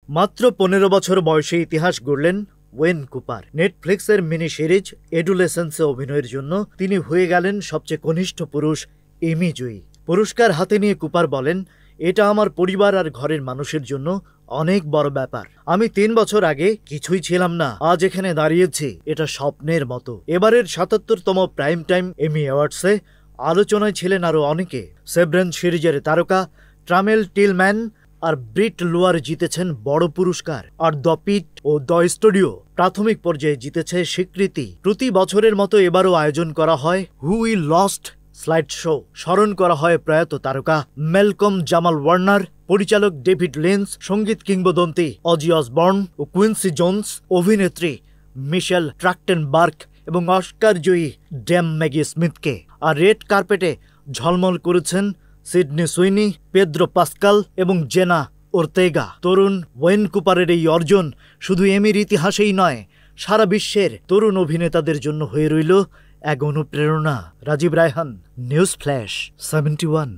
মাত্র ১৫ বছর বয়সে ইতিহাস গড়লেন ওয়েন কুপার। নেটফ্লিক্সের মিনি সিরিজ এডুলেসেন্সে অভিনয়ের জন্য তিনি হয়ে গেলেন সবচেয়ে কনিষ্ঠ পুরুষ এমি জয়ী। পুরস্কার হাতে নিয়ে কুপার বলেন, এটা আমার পরিবার আর ঘরের মানুষের জন্য অনেক বড় ব্যাপার। আমি ৩ বছর আগে কিছুই ছিলাম না, আজ এখানে দাঁড়িয়েছি, এটা স্বপ্নের মতো। এবারের ৭৭তম প্রাইম টাইম এমি অ্যাওয়ার্ডসে আলোচনায় ছিলেন আরও অনেকে। সেভরেন্স সিরিজের তারকা ট্রামেল টিলম্যান আর ব্রিট লুয়ার জিতেছেন বড় পুরস্কার, আর দ্য পিট ও দ্য স্টুডিও প্রাথমিক পর্যায়ে জিতেছে স্বীকৃতি। প্রতি বছরের মতো এবারও আয়োজন করা হয় who we lost slide show. স্মরণ করা হয় প্রয়াত তারকা ম্যালকম জামাল ওয়ার্নার, পরিচালক ডেভিড লিঞ্চ, সঙ্গীত কিংবদন্তি অজি অসবর্ন ও কুইন্সি জোন্স, অভিনেত্রী মিশেল ট্রাক্টেনবার্গ এবং অস্কার জয়ী ড্যাম ম্যাগি স্মিথকে। আর রেড কার্পেটে ঝলমল করেছেন সিডনি সুইনি, পেদ্রো পাস্কাল এবং জেনা ওর্তেগা। তরুণ ওয়েন কুপারের এই অর্জন শুধু এমির ইতিহাসেই নয়, সারা বিশ্বের তরুণ অভিনেতাদের জন্য হয়ে রইল এক অনুপ্রেরণা। Rajib Raihan, news flash 71।